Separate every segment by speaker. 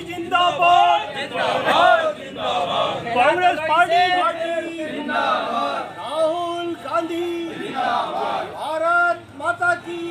Speaker 1: जिंदाबाद जिंदाबाद जिंदाबाद, कांग्रेस पार्टी जिंदाबाद, राहुल गांधी जिंदाबाद, भारत माता की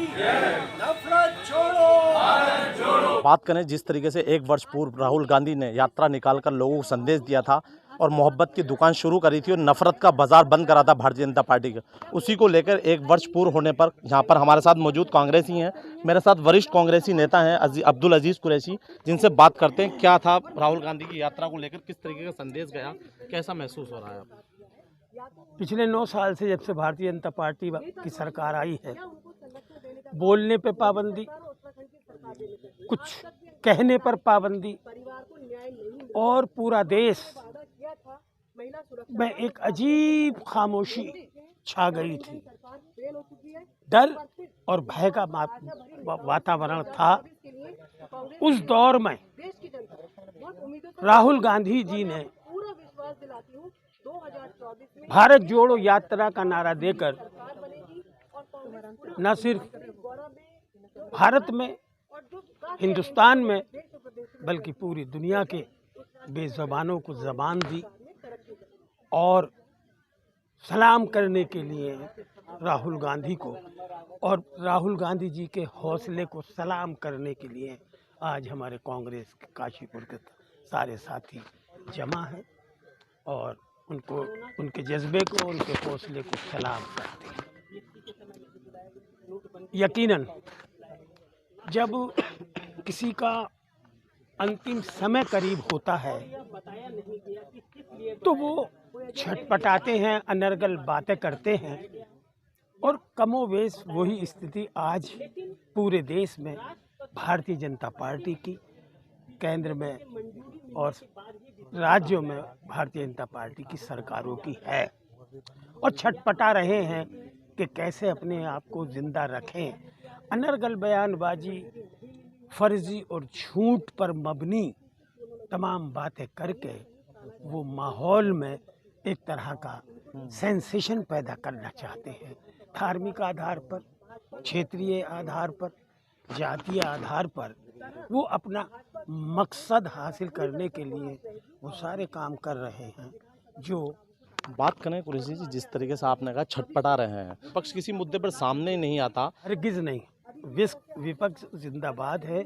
Speaker 1: नफरत छोड़ो, भारत छोड़ो।
Speaker 2: बात करें जिस तरीके से एक वर्ष पूर्व राहुल गांधी ने यात्रा निकालकर लोगों को संदेश दिया था और मोहब्बत की दुकान शुरू करी थी और नफरत का बाजार बंद करा था भारतीय जनता पार्टी का, उसी को लेकर एक वर्ष पूर्व होने पर यहाँ पर हमारे साथ मौजूद कांग्रेसी हैं, मेरे साथ वरिष्ठ कांग्रेसी नेता हैं अब्दुल अजीज कुरैशी, जिनसे बात करते हैं क्या था राहुल गांधी की यात्रा को लेकर, किस तरीके का संदेश गया, कैसा महसूस हो रहा है आपको?
Speaker 3: पिछले 9 साल से जब से भारतीय जनता पार्टी की सरकार आई है, बोलने पे पाबंदी, कुछ कहने पर पाबंदी और पूरा देश में एक अजीब खामोशी छा गई थी। डर और भय का वातावरण था। उस दौर में राहुल गांधी जी ने भारत जोड़ो यात्रा का नारा देकर न सिर्फ भारत में, हिंदुस्तान में, बल्कि पूरी दुनिया के बेज़बानों को ज़बान दी और सलाम करने के लिए राहुल गांधी को और राहुल गांधी जी के हौसले को सलाम करने के लिए आज हमारे कांग्रेस के काशीपुर के सारे साथी जमा हैं और उनको, उनके जज्बे को, उनके हौसले को सलाम करते हैं। यकीनन जब किसी का अंतिम समय करीब होता है तो वो छटपटाते हैं, अनर्गल बातें करते हैं और कमोवेश वही स्थिति आज पूरे देश में भारतीय जनता पार्टी की, केंद्र में और राज्यों में भारतीय जनता पार्टी की सरकारों की है और छटपटा रहे हैं कि कैसे अपने आप को जिंदा रखें। अनर्गल बयानबाजी, फर्जी और झूठ पर मबनी तमाम बातें करके वो माहौल में एक तरह का सेंसेशन पैदा करना चाहते हैं। धार्मिक आधार पर, क्षेत्रीय आधार पर, जातीय आधार पर वो अपना मकसद हासिल करने के लिए वो सारे काम कर रहे हैं। जो
Speaker 2: बात करें कुरैशी जी, जिस तरीके से आपने कहा छटपटा रहे हैं, विपक्ष किसी मुद्दे पर सामने ही नहीं आता।
Speaker 3: हरगिज़ नहीं, विपक्ष जिंदाबाद है,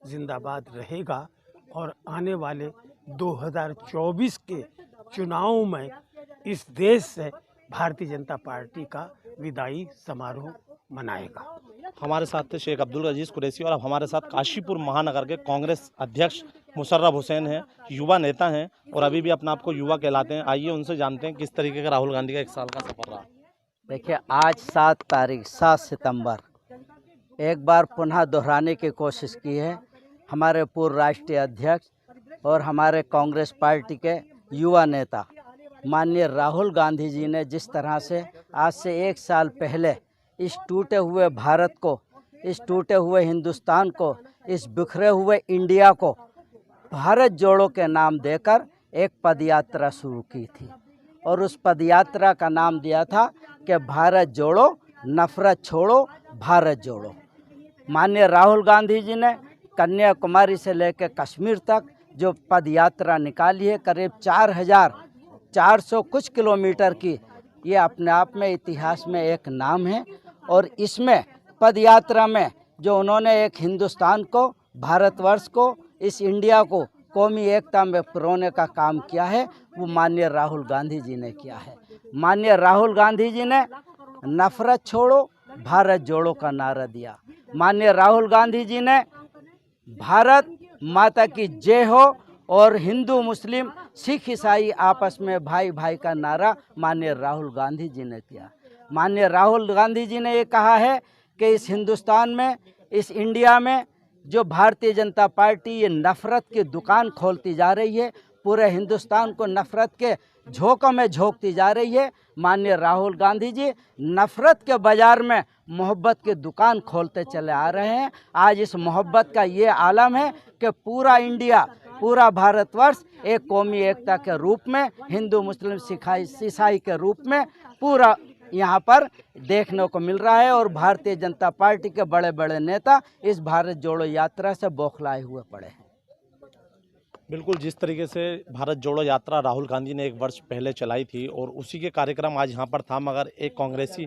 Speaker 3: जिंदाबाद रहेगा और आने वाले 2024 के चुनाव में इस देश से भारतीय जनता पार्टी का विदाई समारोह मनाएगा।
Speaker 2: हमारे साथ थे शेख अब्दुल अजीज कुरैशी और अब हमारे साथ काशीपुर महानगर के कांग्रेस अध्यक्ष मुशर्रफ हुसैन हैं, युवा नेता हैं और अभी भी अपने आप को युवा कहलाते हैं। आइए उनसे जानते हैं किस तरीके का राहुल गांधी का 1 साल का सफर रहा।
Speaker 4: देखिए, आज 7 सितंबर एक बार पुनः दोहराने की कोशिश की है हमारे पूर्व राष्ट्रीय अध्यक्ष और हमारे कांग्रेस पार्टी के युवा नेता माननीय राहुल गांधी जी ने जिस तरह से आज से 1 साल पहले इस टूटे हुए भारत को, इस टूटे हुए हिंदुस्तान को, इस बिखरे हुए इंडिया को भारत जोड़ो के नाम देकर एक पदयात्रा शुरू की थी और उस पदयात्रा का नाम दिया था कि भारत जोड़ो, नफरत छोड़ो, भारत जोड़ो। माननीय राहुल गांधी जी ने कन्याकुमारी से लेकर कश्मीर तक जो पदयात्रा निकाली है, करीब 4,400 कुछ किलोमीटर की, ये अपने आप में इतिहास में एक नाम है और इसमें पदयात्रा में जो उन्होंने एक हिंदुस्तान को, भारतवर्ष को, इस इंडिया को कौमी एकता में पिरोने का काम किया है, वो माननीय राहुल गांधी जी ने किया है। माननीय राहुल गांधी जी ने नफरत छोड़ो, भारत जोड़ो का नारा दिया। माननीय राहुल गांधी जी ने भारत माता की जय हो और हिंदू, मुस्लिम, सिख, ईसाई आपस में भाई भाई का नारा माननीय राहुल गांधी जी ने किया। माननीय राहुल गांधी जी ने ये कहा है कि इस हिंदुस्तान में, इस इंडिया में जो भारतीय जनता पार्टी ये नफ़रत की दुकान खोलती जा रही है, पूरे हिंदुस्तान को नफ़रत के झोंकों में झोंकती जा रही है, माननीय राहुल गांधी जी नफ़रत के बाज़ार में मोहब्बत की दुकान खोलते चले आ रहे हैं। आज इस मोहब्बत का ये आलम है कि पूरा इंडिया, पूरा भारतवर्ष एक कौमी एकता के रूप में, हिंदू, मुस्लिम, सिख, ईसाई के रूप में पूरा यहाँ पर देखने को मिल रहा है और भारतीय जनता पार्टी के बड़े बड़े नेता इस भारत जोड़ो यात्रा से बौखलाए हुए पड़े हैं।
Speaker 2: बिल्कुल, जिस तरीके से भारत जोड़ो यात्रा राहुल गांधी ने एक वर्ष पहले चलाई थी और उसी के कार्यक्रम आज यहाँ पर था, मगर एक कांग्रेसी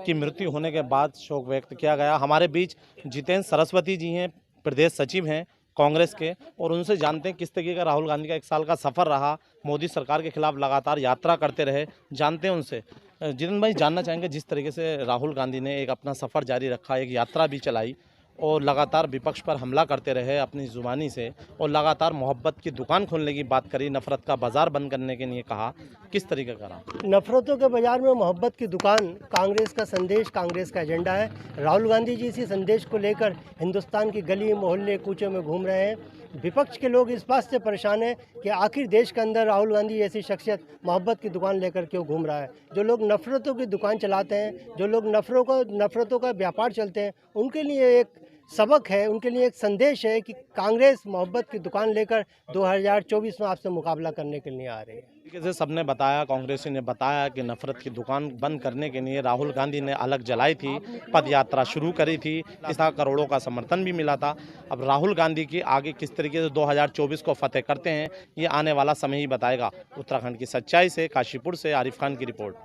Speaker 2: की मृत्यु होने के बाद शोक व्यक्त किया गया। हमारे बीच जितेंद्र सरस्वती जी हैं, प्रदेश सचिव हैं कांग्रेस के, और उनसे जानते हैं किस तरीके का राहुल गांधी का 1 साल का सफ़र रहा, मोदी सरकार के खिलाफ लगातार यात्रा करते रहे, जानते हैं उनसे। जितेंद्र भाई, जानना चाहेंगे जिस तरीके से राहुल गांधी ने एक अपना सफ़र जारी रखा, एक यात्रा भी चलाई और लगातार विपक्ष पर हमला करते रहे अपनी जुबानी से, और लगातार मोहब्बत की दुकान खोलने की बात करी, नफरत का बाजार बंद करने के लिए कहा, किस तरीके का रहा?
Speaker 1: नफरतों के बाजार में मोहब्बत की दुकान कांग्रेस का संदेश, कांग्रेस का एजेंडा है। राहुल गांधी जी इसी संदेश को लेकर हिंदुस्तान की गली मोहल्ले कूचे में घूम रहे हैं। विपक्ष के लोग इस बात से परेशान हैं कि आखिर देश के अंदर राहुल गांधी ऐसी शख्सियत मोहब्बत की दुकान लेकर क्यों घूम रहा है। जो लोग नफरतों की दुकान चलाते हैं, जो लोग नफरतों का व्यापार चलते हैं, उनके लिए एक सबक है, उनके लिए एक संदेश है कि कांग्रेस मोहब्बत की दुकान लेकर 2024 में आपसे मुकाबला करने के लिए आ रही है।
Speaker 2: तरीके से सबने बताया, कांग्रेसी ने बताया कि नफरत की दुकान बंद करने के लिए राहुल गांधी ने अलग जलाई थी, पद यात्रा शुरू करी थी, इसका करोड़ों का समर्थन भी मिला था। अब राहुल गांधी की आगे किस तरीके से 2024 को फतेह करते हैं, ये आने वाला समय ही बताएगा। उत्तराखंड की सच्चाई से काशीपुर से आरिफ खान की रिपोर्ट।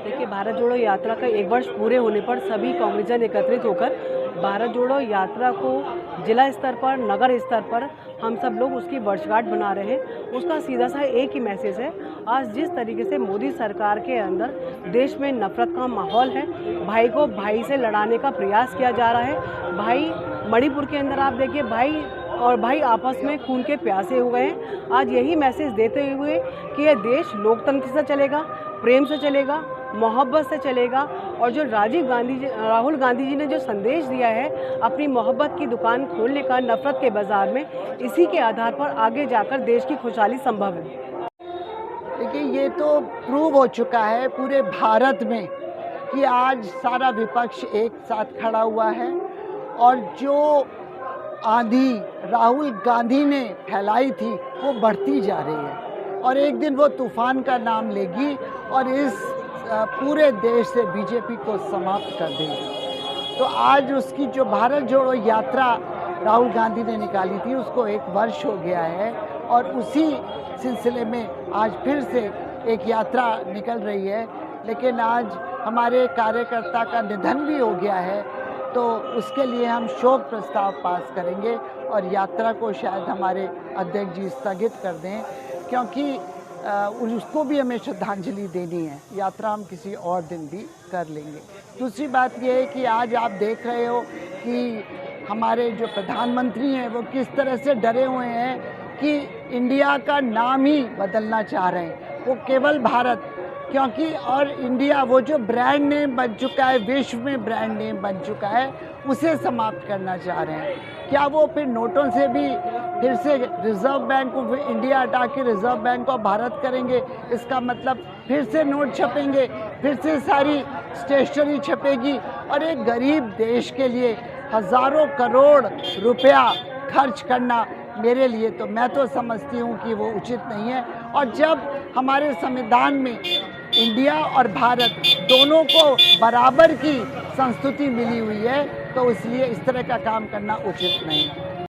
Speaker 5: देखिए, भारत जोड़ो यात्रा का 1 वर्ष पूरे होने पर सभी कांग्रेसजन एकत्रित होकर भारत जोड़ो यात्रा को जिला स्तर पर, नगर स्तर पर हम सब लोग उसकी वर्षगांठ बना रहे हैं। उसका सीधा सा एक ही मैसेज है, आज जिस तरीके से मोदी सरकार के अंदर देश में नफरत का माहौल है, भाई को भाई से लड़ाने का प्रयास किया जा रहा है। भाई मणिपुर के अंदर आप देखिए, भाई आपस में खून के प्यासे हुए हैं। आज यही मैसेज देते हुए कि यह देश लोकतंत्र से चलेगा, प्रेम से चलेगा, मोहब्बत से चलेगा, और जो राहुल गांधी जी ने जो संदेश दिया है अपनी मोहब्बत की दुकान खोलने का नफरत के बाजार में, इसी के आधार पर आगे जाकर देश की खुशहाली संभव है।
Speaker 6: देखिए, ये तो प्रूव हो चुका है पूरे भारत में कि आज सारा विपक्ष एक साथ खड़ा हुआ है, और जो आंधी राहुल गांधी ने फैलाई थी वो बढ़ती जा रही है, और एक दिन वो तूफान का नाम लेगी और इस पूरे देश से बीजेपी को समाप्त कर देगी। तो आज उसकी जो भारत जोड़ो यात्रा राहुल गांधी ने निकाली थी उसको 1 वर्ष हो गया है, और उसी सिलसिले में आज फिर से एक यात्रा निकल रही है। लेकिन आज हमारे कार्यकर्ता का निधन भी हो गया है, तो उसके लिए हम शोक प्रस्ताव पास करेंगे और यात्रा को शायद हमारे अध्यक्ष जी स्थगित कर दें, क्योंकि उसको भी हमें श्रद्धांजलि देनी है। यात्रा हम किसी और दिन भी कर लेंगे। दूसरी बात यह है कि आज आप देख रहे हो कि हमारे जो प्रधानमंत्री हैं वो किस तरह से डरे हुए हैं कि इंडिया का नाम ही बदलना चाह रहे हैं। वो केवल भारत, क्योंकि और इंडिया वो जो ब्रांड नेम बन चुका है, विश्व में ब्रांड नेम बन चुका है, उसे समाप्त करना चाह रहे हैं। क्या वो फिर नोटों से भी फिर से रिजर्व बैंक को इंडिया हटा के रिजर्व बैंक को भारत करेंगे? इसका मतलब फिर से नोट छपेंगे, फिर से सारी स्टेशनरी छपेगी, और एक गरीब देश के लिए हज़ारों करोड़ रुपया खर्च करना मेरे लिए तो मैं तो समझती हूँ कि वो उचित नहीं है। और जब हमारे संविधान में इंडिया और भारत दोनों को बराबर की संस्तुति मिली हुई है, तो इसलिए इस तरह का काम करना उचित नहीं है।